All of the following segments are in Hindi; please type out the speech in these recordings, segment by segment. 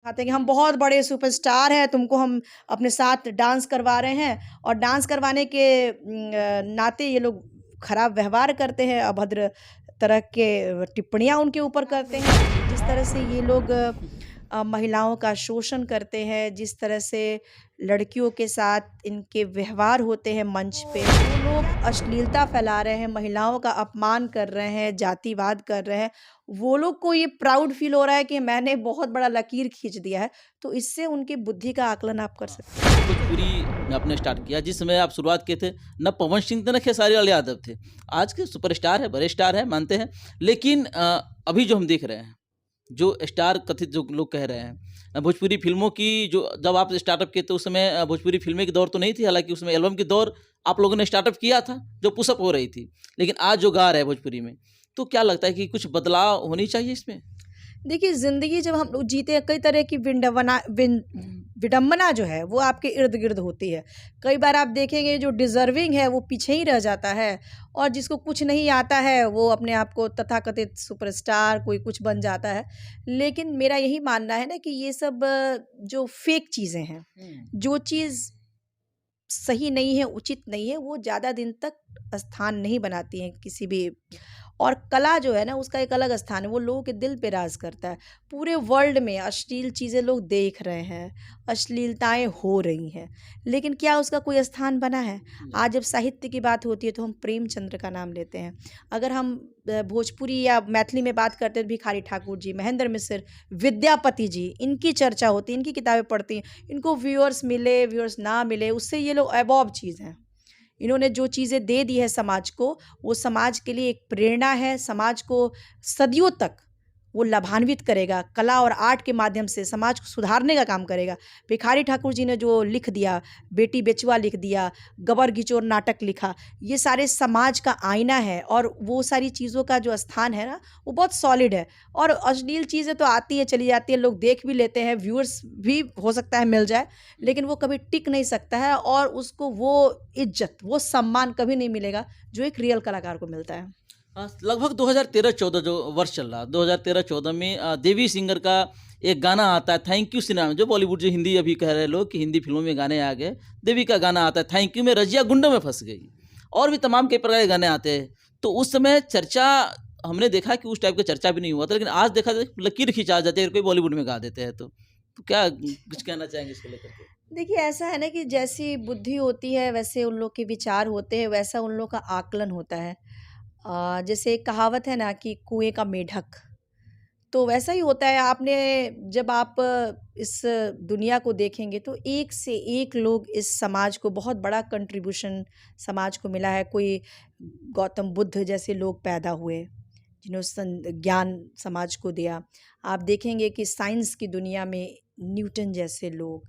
आते हैं कि हम बहुत बड़े सुपरस्टार हैं, तुमको हम अपने साथ डांस करवा रहे हैं और डांस करवाने के नाते ये लोग खराब व्यवहार करते हैं, अभद्र तरह के टिप्पणियाँ उनके ऊपर करते हैं। जिस तरह से ये लोग महिलाओं का शोषण करते हैं, जिस तरह से लड़कियों के साथ इनके व्यवहार होते हैं मंच पे, वो लोग अश्लीलता फैला रहे हैं, महिलाओं का अपमान कर रहे हैं, जातिवाद कर रहे हैं। वो लोग को ये प्राउड फ़ील हो रहा है कि मैंने बहुत बड़ा लकीर खींच दिया है, तो इससे उनकी बुद्धि का आकलन आप कर सकते हैं। भोजपुरी में आपने स्टार्ट किया जिस समय आप शुरुआत किए थे, न पवन सिंह थे न खेसारी लाल यादव थे। आज के सुपरस्टार है, बड़े स्टार हैं, मानते हैं। लेकिन अभी जो हम देख रहे हैं, जो स्टार कथित जो लोग कह रहे हैं, भोजपुरी फ़िल्मों की जो जब आप स्टार्टअप किए थे उस समय भोजपुरी फ़िल्में की दौर तो नहीं थी, हालाँकि उसमें एल्बम की दौर आप लोगों ने स्टार्टअप किया था, जो पुशअप हो रही थी। लेकिन आज जो गा रहे हैं भोजपुरी में, तो क्या लगता है कि कुछ बदलाव होनी चाहिए इसमें? देखिए, ज़िंदगी जब हम लोग जीते हैं, कई तरह की विडंबना जो है, वो आपके इर्द-गिर्द होती है। कई बार आप देखेंगे जो डिज़र्विंग है, वो पीछे ही रह जाता है और जिसको कुछ नहीं आता है, वो अपने आप को तथाकथित सुपरस्टार कोई कुछ बन जाता है। लेकिन मेरा यही मानना है ना कि ये सब जो फ़ेक चीज़ें हैं, जो चीज़ सही नहीं है, उचित नहीं है, वो ज़्यादा दिन तक स्थान नहीं बनाती हैं किसी भी। और कला जो है ना, उसका एक अलग स्थान है, वो लोगों के दिल पे राज करता है। पूरे वर्ल्ड में अश्लील चीज़ें लोग देख रहे हैं, अश्लीलताएँ हो रही हैं, लेकिन क्या उसका कोई स्थान बना है? आज जब साहित्य की बात होती है तो हम प्रेमचंद्र का नाम लेते हैं। अगर हम भोजपुरी या मैथिली में बात करते हैं तो भिखारी ठाकुर जी, महेंद्र मिश्र, विद्यापति जी, इनकी चर्चा होती है, इनकी किताबें पढ़ती हैं। इनको व्यूअर्स मिले, व्यूअर्स ना मिले, उससे ये लोग अबोव चीज़ हैं। इन्होंने जो चीज़ें दे दी है समाज को, वो समाज के लिए एक प्रेरणा है, समाज को सदियों तक वो लाभान्वित करेगा। कला और आर्ट के माध्यम से समाज को सुधारने का काम करेगा। भिखारी ठाकुर जी ने जो लिख दिया, बेटी बेचुआ लिख दिया, गबर घिचोर नाटक लिखा, ये सारे समाज का आईना है और वो सारी चीज़ों का जो स्थान है ना, वो बहुत सॉलिड है। और अश्लील चीज़ें तो आती है, चली जाती है, लोग देख भी लेते हैं, व्यूअर्स भी हो सकता है मिल जाए, लेकिन वो कभी टिक नहीं सकता है और उसको वो इज़्ज़त, वो सम्मान कभी नहीं मिलेगा, जो एक रियल कलाकार को मिलता है। लगभग 2013-14 जो वर्ष चल रहा, 2013-14 में देवी सिंगर का एक गाना आता है थैंक यू सिनेमा में, जो बॉलीवुड जो हिंदी अभी कह रहे हैं लोग कि हिंदी फिल्मों में गाने आ गए। देवी का गाना आता है थैंक यू में रज़िया गुंडों में फँस गई और भी तमाम कई प्रकार के गाने आते हैं। तो उस समय चर्चा हमने देखा कि उस टाइप का चर्चा भी नहीं हुआ था, लेकिन आज देखा जाए लकीर खिंचा जाती है अगर कोई बॉलीवुड में गा देते हैं तो। तो क्या कुछ कहना चाहेंगे इसको लेकर के? देखिए, ऐसा है ना कि जैसी बुद्धि होती है, वैसे उन लोग के विचार होते हैं, वैसा उन लोग का आकलन होता है। जैसे एक कहावत है ना कि कुएँ का मेढक, तो वैसा ही होता है। आपने जब आप इस दुनिया को देखेंगे तो एक से एक लोग इस समाज को बहुत बड़ा कंट्रीब्यूशन समाज को मिला है। कोई गौतम बुद्ध जैसे लोग पैदा हुए, जिन्होंने ज्ञान समाज को दिया। आप देखेंगे कि साइंस की दुनिया में न्यूटन जैसे लोग,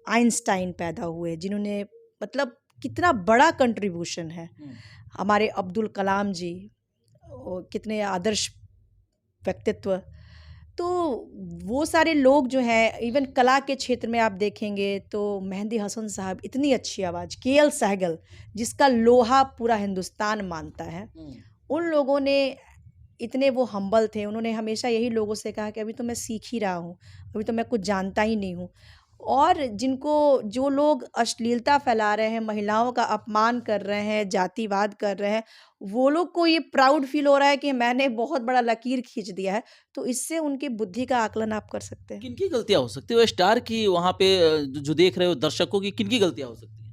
आइंस्टाइन पैदा हुए, जिन्होंने मतलब कितना बड़ा कंट्रीब्यूशन है। हमारे अब्दुल कलाम जी, कितने आदर्श व्यक्तित्व। तो वो सारे लोग जो हैं, इवन कला के क्षेत्र में आप देखेंगे तो मेहंदी हसन साहब, इतनी अच्छी आवाज़, केएल सहगल जिसका लोहा पूरा हिंदुस्तान मानता है, उन लोगों ने इतने वो हम्बल थे, उन्होंने हमेशा यही लोगों से कहा कि अभी तो मैं सीख ही रहा हूँ, अभी तो मैं कुछ जानता ही नहीं हूँ। और जिनको जो लोग अश्लीलता फैला रहे हैं, महिलाओं का अपमान कर रहे हैं, जातिवाद कर रहे हैं, वो लोग को ये प्राउड फ़ील हो रहा है कि मैंने बहुत बड़ा लकीर खींच दिया है, तो इससे उनकी बुद्धि का आकलन आप कर सकते हैं। किनकी गलतियाँ हो सकती है? वो स्टार की वहाँ पे जो देख रहे हो दर्शकों की किनकी गलतियाँ हो सकती हैं?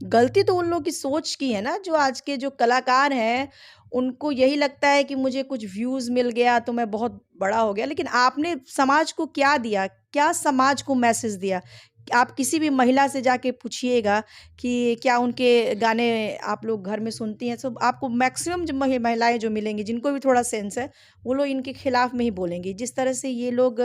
गलती तो उन लोगों की सोच की है ना, जो आज के जो कलाकार हैं, उनको यही लगता है कि मुझे कुछ व्यूज़ मिल गया तो मैं बहुत बड़ा हो गया। लेकिन आपने समाज को क्या दिया? क्या समाज को मैसेज दिया? आप किसी भी महिला से जाके पूछिएगा कि क्या उनके गाने आप लोग घर में सुनती हैं? तो आपको मैक्सिमम जो महिलाएँ जो मिलेंगी, जिनको भी थोड़ा सेंस है, वो लोग इनके खिलाफ में ही बोलेंगी। जिस तरह से ये लोग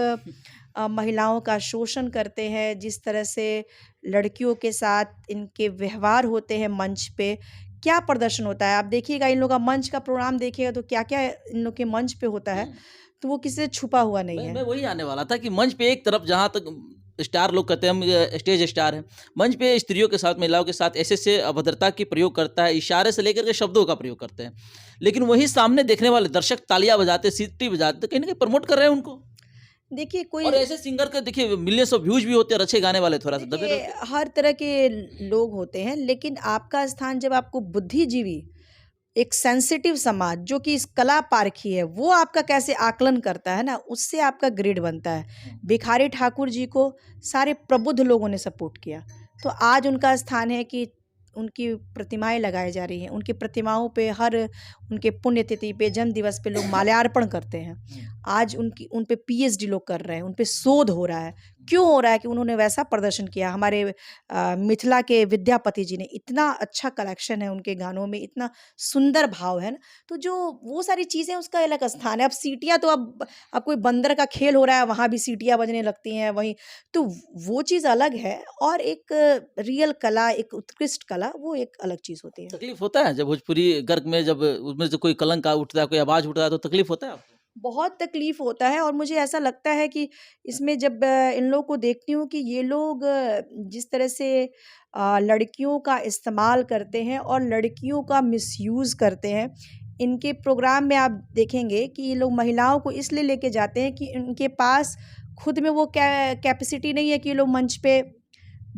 महिलाओं का शोषण करते हैं, जिस तरह से लड़कियों के साथ इनके व्यवहार होते हैं मंच पे, क्या प्रदर्शन होता है। आप देखिएगा, इन लोगों का मंच का प्रोग्राम देखिएगा तो क्या-क्या इन लोग के मंच पे होता है, तो वो किसी से छुपा हुआ नहीं मैं है। वही आने वाला था कि मंच पे एक तरफ जहाँ तक स्टार लोग कहते हैं हम स्टेज स्टार हैं, मंच पे स्त्रियों के साथ, महिलाओं के साथ ऐसे-ऐसे अभद्रता की प्रयोग करता है, इशारे से लेकर के शब्दों का प्रयोग करते हैं। लेकिन वही सामने देखने वाले दर्शक तालियाँ बजाते, सीटी बजाते, कहीं न कहीं प्रमोट कर रहे हैं उनको। देखिए कोई और ऐसे सिंगर के देखिए मिलियंस ऑफ व्यूज भी होते हैं, और अच्छे गाने वाले थोड़ा सा दबे देखिए रहते हर तरह के लोग होते हैं, लेकिन आपका स्थान जब आपको बुद्धिजीवी, एक सेंसिटिव समाज जो कि इस कला पारखी है, वो आपका कैसे आकलन करता है ना, उससे आपका ग्रेड बनता है। भिखारी ठाकुर जी को सारे प्रबुद्ध लोगों ने सपोर्ट किया, तो आज उनका स्थान है कि उनकी प्रतिमाएं लगाई जा रही हैं, उनकी प्रतिमाओं पे हर उनके पुण्यतिथि पे, जन्म दिवस पे लोग माल्यार्पण करते हैं। आज उन पे पीएचडी लोग कर रहे हैं, उन पे शोध हो रहा है। क्यों हो रहा है? कि उन्होंने वैसा प्रदर्शन किया। हमारे मिथिला के विद्यापति जी ने, इतना अच्छा कलेक्शन है उनके गानों में, इतना सुंदर भाव है ना, तो जो वो सारी चीज़ें, उसका अलग स्थान है। अब सीटियाँ तो अब कोई बंदर का खेल हो रहा है, वहाँ भी सीटियाँ बजने लगती हैं वहीं, तो वो चीज़ अलग है। और एक रियल कला, एक उत्कृष्ट कला, वो एक अलग चीज़ होती है। तकलीफ होता है जब भोजपुरी गर्ग में, जब उसमें से कोई कलंक उठता है, कोई आवाज उठता है, तो तकलीफ होता है आपको? बहुत तकलीफ होता है, और मुझे ऐसा लगता है कि इसमें जब इन लोगों को देखती हूँ कि ये लोग जिस तरह से लड़कियों का इस्तेमाल करते हैं और लड़कियों का मिसयूज़ करते हैं। इनके प्रोग्राम में आप देखेंगे कि ये लोग महिलाओं को इसलिए लेके जाते हैं कि इनके पास खुद में वो कैपेसिटी नहीं है कि ये लोग मंच पे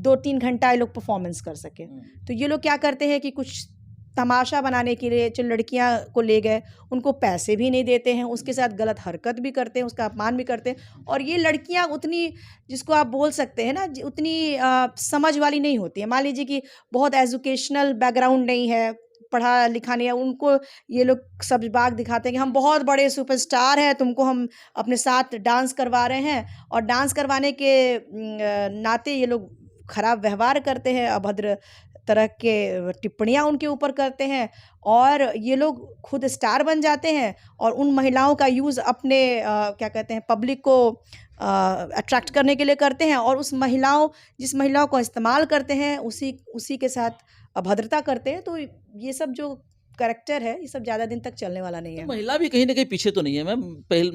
2-3 घंटा ये लोग परफॉर्मेंस कर सकें। तो ये लोग क्या करते हैं कि कुछ तमाशा बनाने के लिए जो लड़कियां को ले गए, उनको पैसे भी नहीं देते हैं, उसके साथ गलत हरकत भी करते हैं, उसका अपमान भी करते हैं। और ये लड़कियां उतनी, जिसको आप बोल सकते हैं ना, उतनी समझ वाली नहीं होती है। मान लीजिए कि बहुत एजुकेशनल बैकग्राउंड नहीं है, पढ़ा लिखा नहीं है, उनको ये लोग सब बाग दिखाते हैं कि हम बहुत बड़े सुपरस्टार हैं, तुमको हम अपने साथ डांस करवा रहे हैं। और डांस करवाने के नाते ये लोग खराब व्यवहार करते हैं, अभद्र तरह के टिप्पणियाँ उनके ऊपर करते हैं, और ये लोग खुद स्टार बन जाते हैं और उन महिलाओं का यूज़ अपने क्या कहते हैं, पब्लिक को अट्रैक्ट करने के लिए करते हैं, और जिस महिलाओं को इस्तेमाल करते हैं, उसी के साथ अभद्रता करते हैं। तो ये सब जो कैरेक्टर है, ये सब ज़्यादा दिन तक चलने वाला नहीं तो है। महिला भी कहीं न कहीं पीछे तो नहीं है मैम?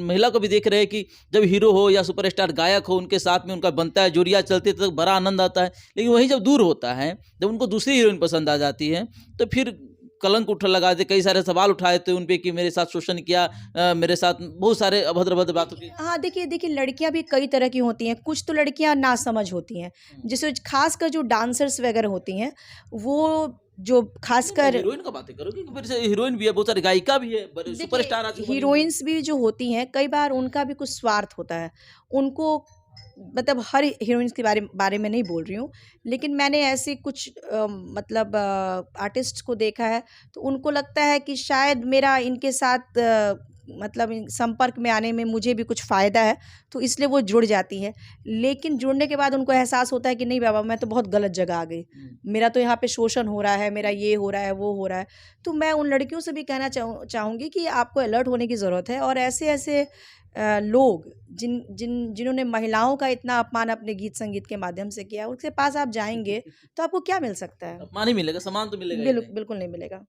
महिला को भी देख रहे हैं कि जब हीरो हो या सुपरस्टार गायक हो, उनके साथ में उनका बनता है, जोड़ियाँ चलती है, तो बड़ा आनंद आता है। लेकिन वहीं जब दूर होता है, जब उनको दूसरी हीरोइन पसंद आ जाती है, तो फिर कलंक उठ लगा दे, कई सारे सवाल उठाए थे उन पे कि मेरे साथ शोषण किया, मेरे साथ बहुत सारे अभद्र-अभद्र बातों की। हाँ, देखिए लड़कियाँ भी कई तरह की होती हैं। कुछ तो लड़कियाँ नासमझ होती हैं, जैसे ख़ासकर जो डांसर्स वग़ैरह होती हैं, वो जो ख़ासकर हीरोइन का बातें करोगे कि फिर से हीरोइन भी है, बहुत सारी गायिका भी है, बड़े सुपरस्टार आज देखिए, बॉलीवुड में। हीरोइन्स भी जो होती हैं, कई बार उनका भी कुछ स्वार्थ होता है। उनको, मतलब हर हीरोइन्स के बारे में नहीं बोल रही हूँ, लेकिन मैंने ऐसे कुछ मतलब आर्टिस्ट को देखा है, तो उनको लगता है कि शायद मेरा इनके साथ मतलब संपर्क में आने में मुझे भी कुछ फ़ायदा है, तो इसलिए वो जुड़ जाती हैं। लेकिन जुड़ने के बाद उनको एहसास होता है कि नहीं बाबा, मैं तो बहुत गलत जगह आ गई। मेरा तो यहाँ पे शोषण हो रहा है, मेरा ये हो रहा है, वो हो रहा है। तो मैं उन लड़कियों से भी कहना चाहूँगी कि आपको अलर्ट होने की ज़रूरत है। और ऐसे-ऐसे लोग जिन्होंने महिलाओं का इतना अपमान अपने गीत संगीत के माध्यम से किया, उसके पास आप जाएँगे तो आपको क्या मिल सकता है? अपमान ही मिलेगा, सम्मान तो मिलेगा ही नहीं। बिल्कुल नहीं मिलेगा।